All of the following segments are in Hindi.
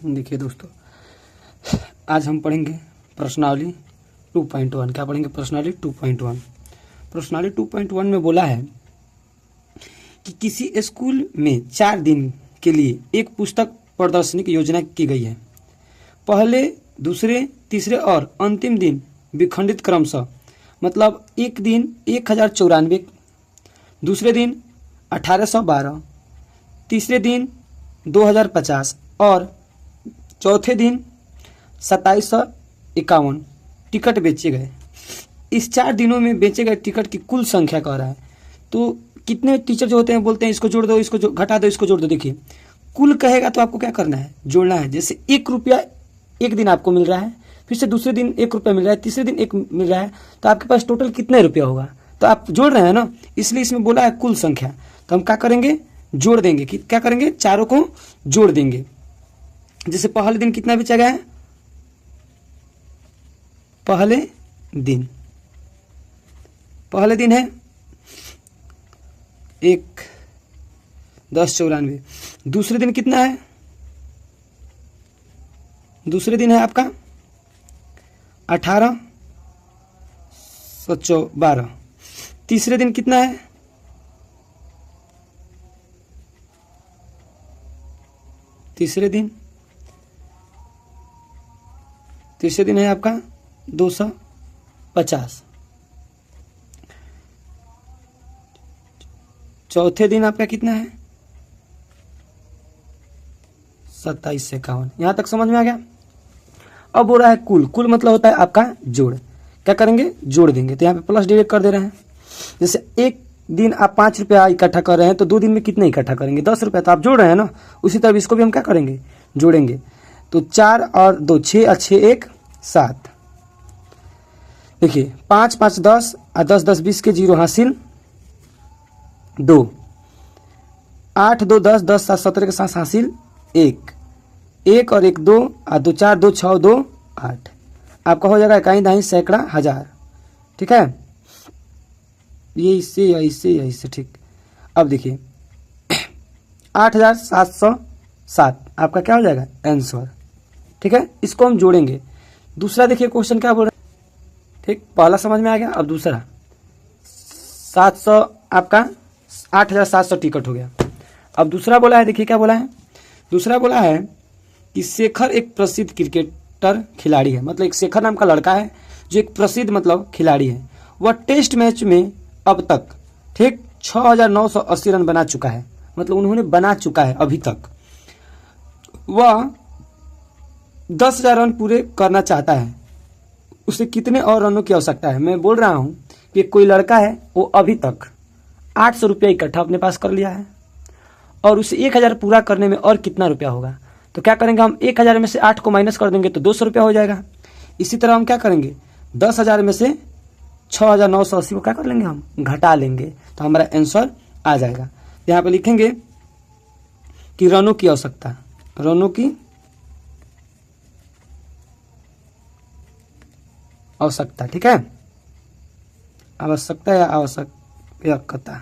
देखिए दोस्तों, आज हम पढ़ेंगे प्रश्नावली 2.1। क्या पढ़ेंगे? प्रश्नावली 2.1। प्रश्नावली 2.1 में बोला है कि किसी स्कूल में 4 दिन के लिए एक पुस्तक प्रदर्शनी की योजना की गई है। पहले, दूसरे, तीसरे और अंतिम दिन विखंडित क्रमशः, मतलब एक दिन 1094, दूसरे दिन 1812, तीसरे दिन 2050 और चौथे दिन 2751 टिकट बेचे गए। इस 4 दिनों में बेचे गए टिकट की कुल संख्या कह रहा है। तो कितने टीचर जो होते हैं बोलते हैं इसको जोड़ दो, इसको घटा दो, इसको जोड़ दो। देखिए, कुल कहेगा तो आपको क्या करना है? जोड़ना है। जैसे 1 रुपया एक दिन आपको मिल रहा है, फिर से दूसरे दिन 1 रुपया मिल रहा है, तीसरे दिन 1 मिल रहा है, तो आपके पास टोटल कितने रुपया होगा? तो आप जोड़ रहे हैं ना, इसलिए इसमें बोला है कुल संख्या। तो हम क्या करेंगे? जोड़ देंगे। क्या करेंगे? चारों को जोड़ देंगे। जैसे पहले दिन कितना बेचा गया है? पहले दिन है 1094। दूसरे दिन कितना है? दूसरे दिन है आपका 1812। तीसरे दिन कितना है? तीसरे दिन है आपका 250। चौथे दिन आपका कितना है? 2751। यहां तक समझ में आ गया? अब हो रहा है कुल मतलब होता है आपका जोड़। क्या करेंगे? जोड़ देंगे। तो यहाँ पे प्लस डिवाइड कर दे रहे हैं। जैसे एक दिन आप 5 रुपया इकट्ठा कर रहे हैं, तो 2 दिन में कितने इकट्ठा करेंगे? 10 रुपया। तो आप जोड़ रहे हैं ना, उसी तरह इसको भी हम क्या करेंगे? जोड़ेंगे। तो 4 और 2 6 और 6 1 7। देखिए 5 5 10 और 10 10 20 के 0 हासिल 2, 8 2 10 10 7 17 के साथ हासिल 1 और 1 2 और 2 4 2 6 2 8। आपका हो जाएगा इकाई दाई सैकड़ा हजार। ठीक है, ये इससे ठीक। अब देखिए 8707 आपका क्या हो जाएगा? आंसर। ठीक है, इसको हम जोड़ेंगे। दूसरा देखिए क्वेश्चन क्या बोल रहा है। ठीक, पहला समझ में आ गया। अब दूसरा 700 आपका 8700 टिकट हो गया। अब दूसरा बोला है, देखिए क्या बोला है। दूसरा बोला है कि शेखर एक प्रसिद्ध क्रिकेटर खिलाड़ी है, मतलब एक शेखर नाम का लड़का है जो एक प्रसिद्ध मतलब खिलाड़ी है। वह टेस्ट मैच में अब तक ठीक 6980 रन बना चुका है, मतलब उन्होंने बना चुका है अभी तक। वह 10,000 रन पूरे करना चाहता है, उसे कितने और रनों की आवश्यकता है? मैं बोल रहा हूं कि कोई लड़का है, वो अभी तक 800 रुपया इकट्ठा अपने पास कर लिया है और उसे 1000 पूरा करने में और कितना रुपया होगा? तो क्या करेंगे हम? 1000 में से 8 को माइनस कर देंगे तो 200 रुपया हो जाएगा। इसी तरह हम क्या करेंगे? 10,000 में से 6980 को क्या कर लेंगे? हम घटा लेंगे, तो हमारा आंसर आ जाएगा। यहाँ पे लिखेंगे कि रनों की आवश्यकता, रनों की आवश्यकता। ठीक है, आवश्यकता या आवश्यकता।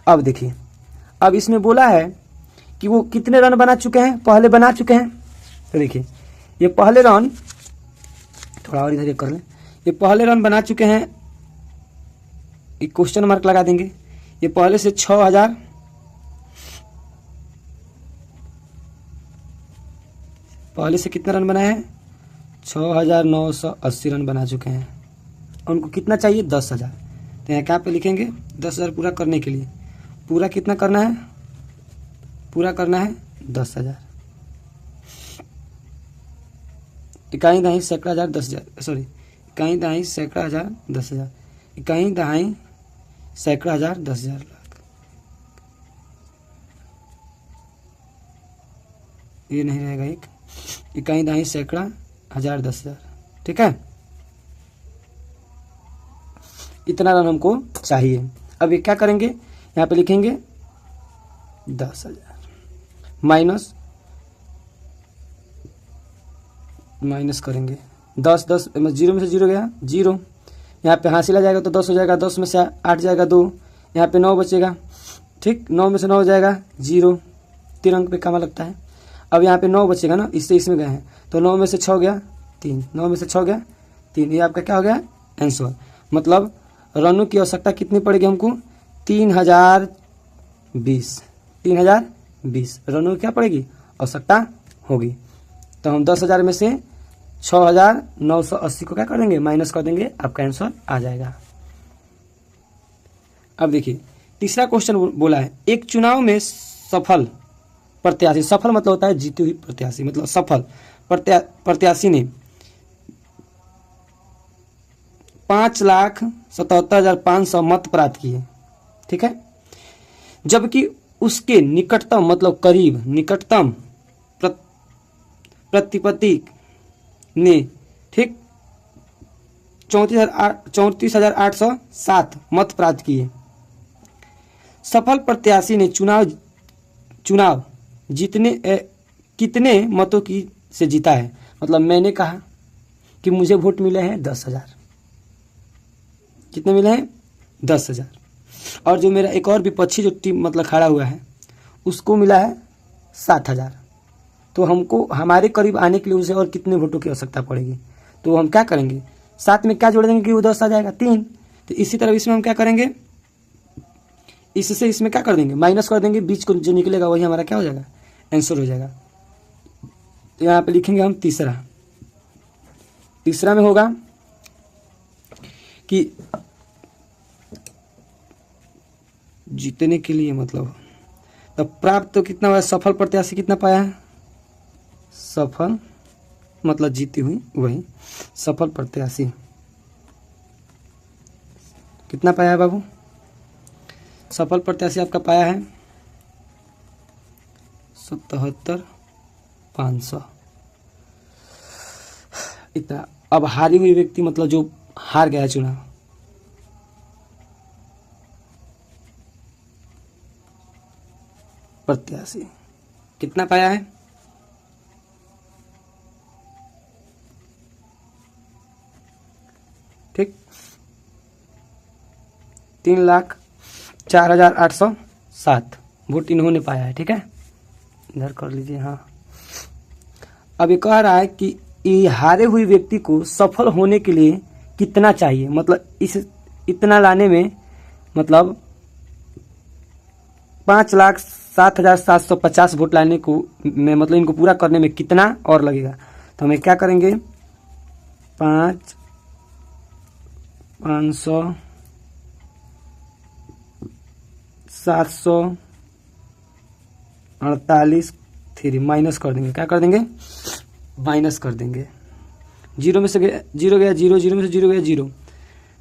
अब देखिए, अब इसमें बोला है कि वो कितने रन बना चुके हैं? पहले बना चुके हैं। तो देखिए ये पहले रन, थोड़ा और इधर कर लें, ये पहले रन बना चुके हैं। एक क्वेश्चन मार्क लगा देंगे। ये पहले से 6000, पहले से कितना रन बनाए हैं? 6980 रन बना चुके हैं। उनको कितना चाहिए? 10,000। तो यहाँ क्या पे लिखेंगे? 10,000 पूरा करने के लिए पूरा कितना करना है? पूरा करना है 10,000। इकाई दहाई सैकड़ा हजार 10,000, सॉरी, इकाई दहाई सैकड़ा हजार 10,000, इकाई दहाई सैकड़ा हजार 10,000 लाख। ये नहीं रहेगा, एक इकाई दहाई सैकड़ा हजार 10,000। ठीक है, इतना रन हमको चाहिए। अब ये क्या करेंगे? यहाँ पे लिखेंगे 10,000 माइनस करेंगे 10 10 जीरो में से 0 गया 0, यहाँ पे हासिल आ जाएगा तो 10 हो जाएगा, 10 में से 8 जाएगा 2, यहाँ पे 9 बचेगा। ठीक, 9 में से 9 हो जाएगा 0, 3 अंक पे कमा लगता है। अब यहाँ पे 9 बचेगा ना, इससे इसमें गए हैं तो 9 में से 6 गया 3, 9 में से 6 गया 3, ये आपका क्या हो गया आंसर। मतलब रनों की आवश्यकता कितनी पड़ेगी हमको 3020 रनों की क्या पड़ेगी आवश्यकता होगी। तो हम 10,000 में से 6,980 को क्या कर देंगे माइनस कर देंगे, आपका आंसर आ जाएगा। अब देखिए तीसरा क्वेश्चन बोला है एक चुनाव में सफल प्रत्याशी, सफल मतलब होता है जीती हुई प्रत्याशी, मतलब सफल प्रत्याशी ने 5,77,500 मत प्राप्त किए, ठीक है, जबकि उसके निकटतम मतलब करीब निकटतम प्रतिपत्ति ने ठीक 34,807 मत प्राप्त किए। सफल प्रत्याशी ने चुनाव जीतने कितने मतों की से जीता है। मतलब मैंने कहा कि मुझे वोट मिले हैं 10,000, कितने मिले हैं 10,000, और जो मेरा एक और विपक्षी जो टीम मतलब खड़ा हुआ है उसको मिला है 7,000। तो हमको हमारे करीब आने के लिए उसे और कितने वोटों की आवश्यकता पड़ेगी। तो हम क्या करेंगे, साथ में क्या जोड़ देंगे कि वो 10 आ जाएगा 3। तो इसी तरह इसमें हम क्या करेंगे, इससे इसमें क्या कर देंगे माइनस कर देंगे, बीच को जो निकलेगा वही हमारा क्या हो जाएगा आंसर हो जाएगा। तो यहाँ पे लिखेंगे हम तीसरा में होगा कि जीतने के लिए मतलब तो प्राप्त तो कितना हुआ, सफल प्रत्याशी कितना पाया है, सफल मतलब जीती हुई वही सफल प्रत्याशी कितना पाया है बाबू, सफल प्रत्याशी आपका पाया है 77,500 इतना। अब हारी हुई व्यक्ति मतलब जो हार गया चुनाव, प्रत्याशी कितना पाया है, ठीक 3,04,807 वोट इन्होंने पाया है, ठीक है, इधर कर लीजिए। हाँ अब ये कह रहा है कि ये हारे हुए व्यक्ति को सफल होने के लिए कितना चाहिए, मतलब इस इतना लाने में मतलब 5,07,750 वोट लाने को में मतलब इनको पूरा करने में कितना और लगेगा। तो हमें क्या करेंगे 500 748 3 माइनस कर देंगे, क्या कर देंगे माइनस कर देंगे। 0 में से 0 गया 0, 0 में से 0 गया 0,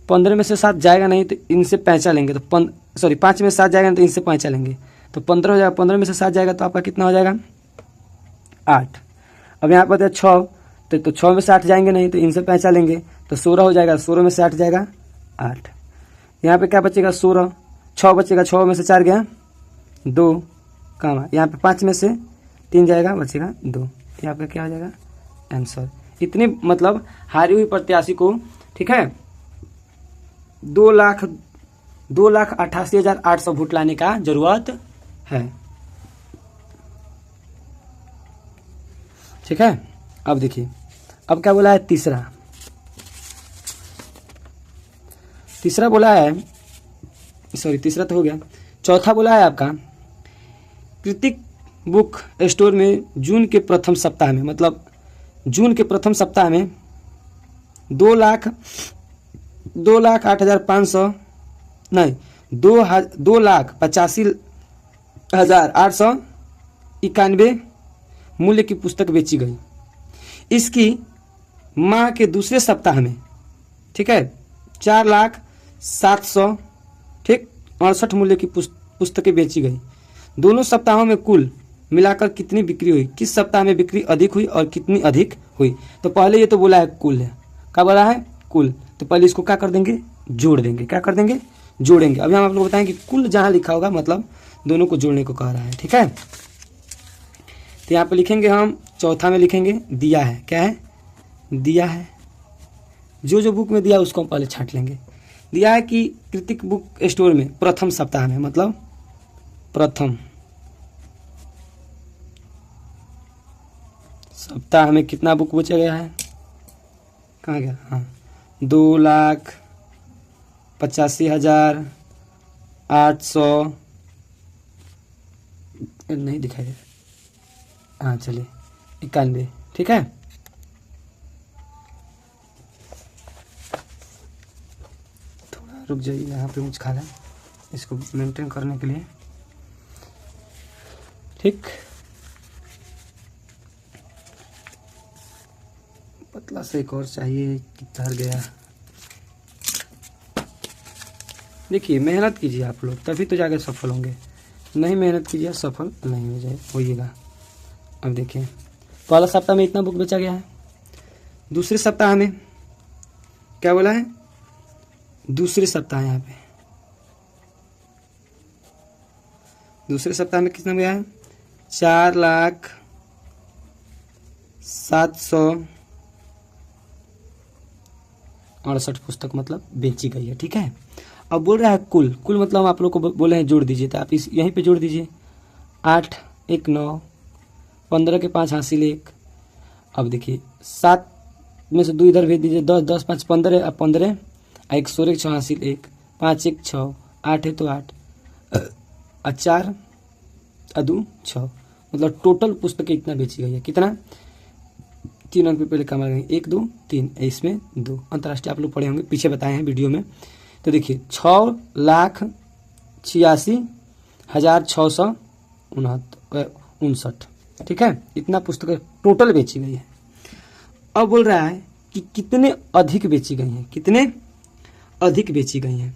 15 में से 7 जाएगा नहीं तो इनसे 5 लेंगे, तो 5 में 7 जाएगा नहीं तो इनसे 5 लेंगे तो 15 हो जाएगा, 15 में से 7 जाएगा तो आपका कितना हो जाएगा 8। अब यहाँ पर 6 तो 6 में से 8 जाएंगे नहीं तो इनसे 5 लेंगे तो 16 हो जाएगा, 16 में से 8 जाएगा 8। यहाँ पे क्या बचेगा 16, 6 बचेगा, 6 में से 4 गया 2 कामा, यहाँ पे 5 में से 3 जाएगा बचेगा 2, यहाँ पे क्या हो जाएगा आंसर। इतनी मतलब हारी हुई प्रत्याशी को ठीक है 2,88,800 वोट लाने का जरूरत है, ठीक है। अब देखिए अब क्या बोला है तीसरा बोला है, सॉरी तीसरा तो हो गया, चौथा बोला है आपका कृतिक बुक स्टोर में जून के प्रथम सप्ताह में, मतलब जून के प्रथम सप्ताह में 2,08,500 नहीं 2,85,891 मूल्य की पुस्तक बेची गई। इसकी माह के दूसरे सप्ताह में ठीक है 4,07,000 ठीक 68 मूल्य की पुस्तकें बेची गई। दोनों सप्ताहों में कुल मिलाकर कितनी बिक्री हुई, किस सप्ताह में बिक्री अधिक हुई और कितनी अधिक हुई। तो पहले ये तो बोला है कुल है, क्या बोला है कुल, तो पहले इसको क्या कर देंगे जोड़ देंगे, क्या कर देंगे जोड़ेंगे। अभी हम आप लोग बताएं कि कुल जहां लिखा होगा मतलब दोनों को जोड़ने को कह रहा है, ठीक है। तो यहाँ पे लिखेंगे हम चौथा में लिखेंगे दिया है, क्या है दिया है, जो बुक में दिया उसको हम पहले छांट लेंगे। दिया है कि कृतिक बुक स्टोर में प्रथम सप्ताह में मतलब प्रथम सप्ताह में कितना बुक बचा गया है, कहाँ गया, हाँ 2,85,800 नहीं दिखाई दे रहा, हाँ चलिए 91, ठीक है। थोड़ा रुक जाइए, यहाँ पे मुझ खा रहा है इसको मेंटेन करने के लिए, ठीक। पतला से एक और चाहिए, किधर गया। देखिए मेहनत कीजिए आप लोग, तभी तो जाकर सफल होंगे, नहीं मेहनत कीजिए सफल नहीं हो जाए होइएगा। अब देखिए पहला सप्ताह में इतना बुक बेचा गया है, दूसरे सप्ताह में क्या बोला है, दूसरे सप्ताह यहाँ पे दूसरे सप्ताह में कितना गया है, 4,07,68 पुस्तक मतलब बेची गई है, ठीक है। अब बोल रहा है कुल मतलब हम आप लोग को बोले हैं जोड़ दीजिए, तो आप इस यहीं पे जोड़ दीजिए, 8 1 9, 15 के 5 हासिल 1। अब देखिए 7 में से 2 इधर भेज दीजिए, 10 10 5 15, अब 15 1 16 6 हासिल 1, 5 1 6, 8 है तो 8 और 4 2 6, मतलब टोटल पुस्तकें इतना बेची गई है, कितना 3 अंक पे पहले कमा गए, 1 2 3, इसमें 2 अंतर्राष्ट्रीय आप लोग पढ़े होंगे, पीछे बताए हैं वीडियो में। तो देखिए 6,86,659, ठीक है, इतना पुस्तकें टोटल बेची गई है। अब बोल रहा है कि कितने अधिक बेची गई हैं, कितने अधिक बेची गई हैं।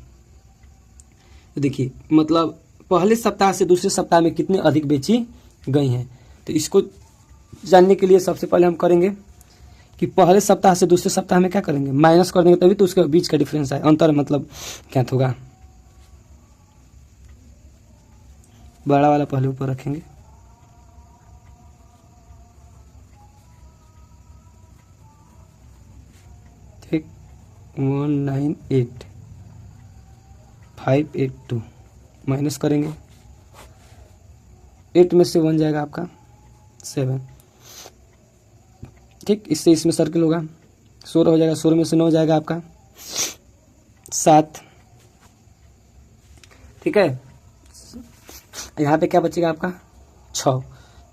तो देखिए मतलब पहले सप्ताह से दूसरे सप्ताह में कितने अधिक बेची गई हैं, तो इसको जानने के लिए सबसे पहले हम करेंगे कि पहले सप्ताह से दूसरे सप्ताह में क्या करेंगे, माइनस कर देंगे, तभी तो उसके बीच का डिफरेंस है, अंतर मतलब क्या होगा, बड़ा वाला पहले ऊपर रखेंगे, ठीक 198,582 माइनस करेंगे, 8 में से 1 जाएगा आपका 7, ठीक, इससे इसमें सर्किल होगा, 16 हो जाएगा, 16 में से 9 जाएगा आपका 7, ठीक है। यहाँ पे क्या बचेगा आपका 6,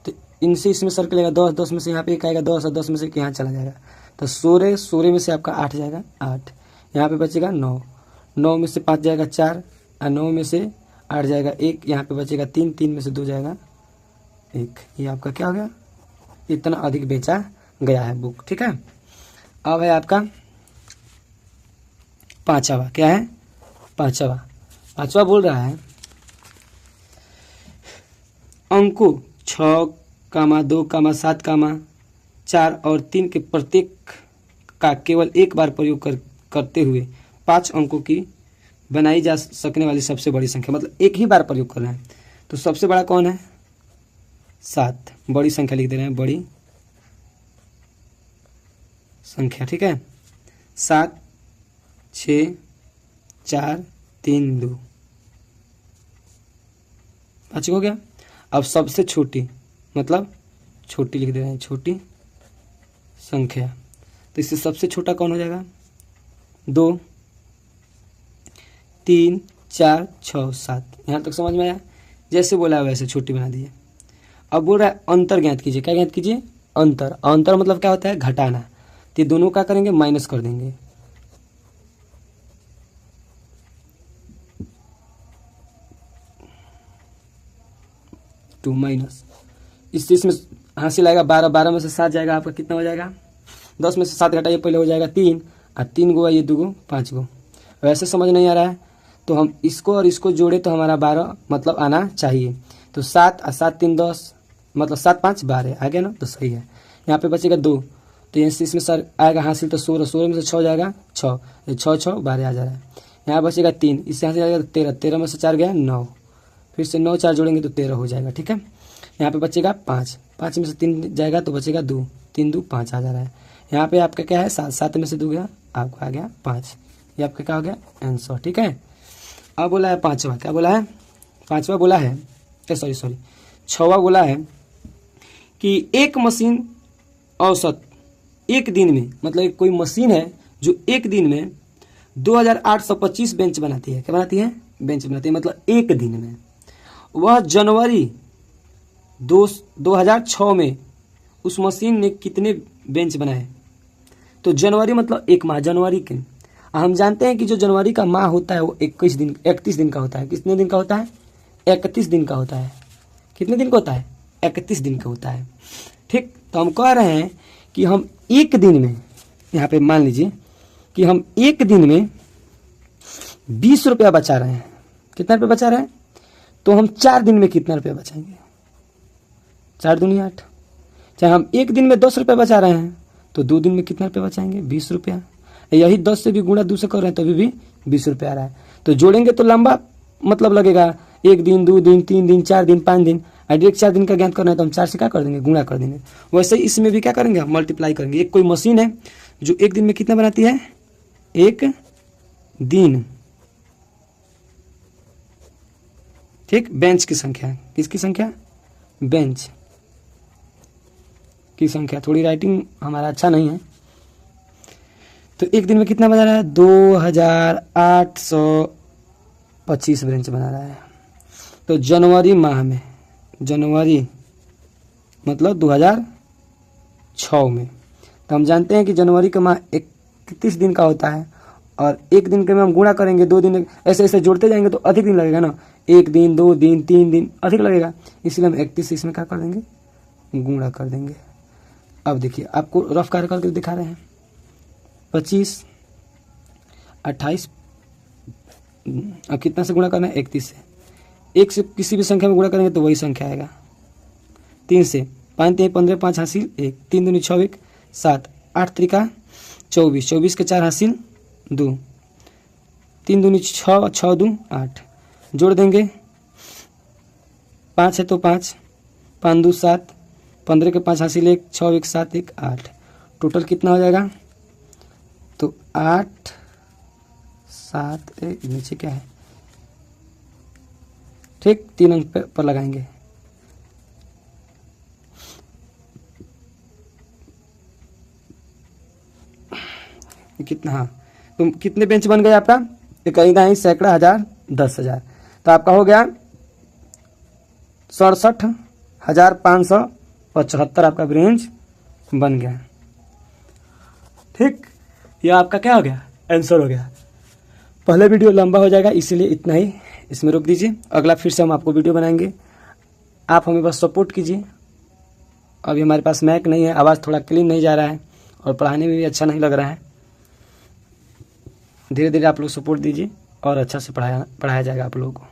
तो इनसे इसमें सर्किल आएगा 10, 10 में से यहाँ पे एक आएगा 10 और 10 में से यहाँ चला जाएगा, तो 16, 16 में से आपका 8 जाएगा 8, यहाँ पे बचेगा 9, 9 में से 5 जाएगा 4 और 9 में से 8 जाएगा 1, यहाँ पे बचेगा 3, 3 में से 2 जाएगा 1, ये आपका क्या हो गया, इतना अधिक बेचा गया है बुक, ठीक है। अब है आपका पांचवा, क्या है पांचवा बोल रहा है अंकों 6, 2, 7, 4 और 3 के प्रत्येक का केवल एक बार प्रयोग करते हुए 5 अंकों की बनाई जा सकने वाली सबसे बड़ी संख्या, मतलब एक ही बार प्रयोग करना है। तो सबसे बड़ा कौन है, 7, बड़ी संख्या लिख दे रहे हैं, बड़ी संख्या, ठीक है, 7 6 4 3 2, 5 हो गया। अब सबसे छोटी मतलब छोटी लिख दे रहे हैं, छोटी संख्या, तो इससे सबसे छोटा कौन हो जाएगा, 2 3 4 6 7, यहाँ तक समझ में आया, जैसे बोला है वैसे छोटी बना दिए। अब बोल रहा है अंतर ज्ञात कीजिए, क्या ज्ञात कीजिए, अंतर, अंतर मतलब क्या होता है, घटाना, तो दोनों क्या करेंगे, माइनस कर देंगे, टू माइनस, इससे इसमें हासिल आएगा 12, 12 में से 7 जाएगा आपका, कितना हो जाएगा, 10 में से 7 घटाइए, पहले हो जाएगा 3 और 3 गो ये 2 गो 5 गो। वैसे समझ नहीं आ रहा है तो हम इसको और इसको जोड़े तो हमारा 12 मतलब आना चाहिए, तो 7 और 7 3 10 मतलब 7 5 12 आ गया ना, तो सही है। यहाँ पे बचेगा 2, तो इसमें सर आएगा हासिल, तो 16, 16 में से 6 जाएगा 6, 6 6 12 आ जा रहा है। यहाँ बचेगा 3, इससे यहाँ से जाएगा 13, 13 में से 4 गया 9, फिर से 9 4 जोड़ेंगे तो 13 हो जाएगा, ठीक है। यहाँ पे बचेगा 5, 5 में से 3 जाएगा तो बचेगा 2, 3 2 5 आ जा रहा है। यहाँ पे आपका क्या है 7, 7 में से 2 गया आपका आ गया 5, ये आपका क्या हो गया आंसर, ठीक है। अब बोला है पांचवा, क्या बोला है, पांचवा बोला है सॉरी 6वां बोला है कि एक मशीन औसत एक दिन में, मतलब कोई मशीन है जो एक दिन में 2825 बेंच बनाती है। क्या बनाती है? बेंच बनाती है, मतलब एक दिन में। वह जनवरी 2006 में उस मशीन ने कितने बेंच बनाए? तो जनवरी मतलब एक माह, जनवरी के। हम जानते हैं कि जो जनवरी का माह होता है वो 31 दिन का होता है। कितने दिन का होता है? 31 दिन का होता है। कितने दिन का होता है? 31 दिन का होता है। ठीक, तो हम कह रहे हैं कि हम एक दिन में, यहाँ पे मान लीजिए कि हम एक दिन में 20 रुपया बचा रहे हैं। कितना रुपया बचा रहे हैं? तो हम 4 दिन में कितना रुपया बचाएंगे? 4 दूनी 8। चाहे हम एक दिन में 10 रुपया बचा रहे हैं तो 2 दिन में कितना रुपया बचाएंगे? 20 रुपया। यही 10 से भी गुणा 2 से कर रहे हैं तो अभी भी 20 रुपया आ रहा है। तो जोड़ेंगे तो लंबा मतलब लगेगा, 1 दिन 2 दिन 3 दिन 4 दिन 5 दिन। डायरेक्ट 4 दिन का ज्ञात करना है तो हम 4 से क्या कर देंगे? गुणा कर देंगे। वैसे ही इसमें भी क्या करेंगे? हम मल्टीप्लाई करेंगे। एक कोई मशीन है जो एक दिन में कितना बनाती है? एक दिन। ठीक, बेंच की संख्या। किसकी संख्या? बेंच की संख्या। थोड़ी राइटिंग हमारा अच्छा नहीं है। तो एक दिन में कितना बना रहा है? 2825 बेंच बना रहा है। तो जनवरी माह में, जनवरी मतलब 2006 में, तो हम जानते हैं कि जनवरी का माह 31 दिन का होता है और एक दिन के में हम गुणा करेंगे 2 दिन, ऐसे ऐसे जोड़ते जाएंगे तो अधिक दिन लगेगा ना। 1 दिन 2 दिन 3 दिन अधिक लगेगा, इसलिए हम 31 इसमें क्या कर देंगे? गुणा कर देंगे। अब देखिए आपको रफ कार्य करके दिखा रहे हैं। 25 28, अब कितना से गुणा करना है? 31 से। 1 से किसी भी संख्या में गुणा करेंगे तो वही संख्या आएगा। 3 से 5 3 15 5 हासिल 1, 3 दूनी 6 1 7, 8 त्रिका 24, 24 के 4 हासिल 2, 3 दूनी 6 6 2 8। जोड़ देंगे, 5 है तो 5 5 2 7, 15 के 5 हासिल 1, 6 1 7 1 8। टोटल कितना हो जाएगा? तो 8 7 1, नीचे क्या है? ठीक, 3 अंक पर लगाएंगे। कितना? हाँ, तो कितने बेंच बन गए आपका? कहीं कहीं सैकड़ा, हजार, 10,000। तो आपका हो गया 67,575 आपका बेंच बन गया। ठीक, यह आपका क्या हो गया? आंसर हो गया। पहले वीडियो लंबा हो जाएगा इसीलिए इतना ही इसमें रोक दीजिए। अगला फिर से हम आपको वीडियो बनाएंगे। आप हमें बस सपोर्ट कीजिए। अभी हमारे पास मैक नहीं है, आवाज़ थोड़ा क्लीन नहीं जा रहा है और पढ़ाने में भी अच्छा नहीं लग रहा है। धीरे धीरे आप लोग सपोर्ट दीजिए और अच्छा से पढ़ाया जाएगा आप लोगों को।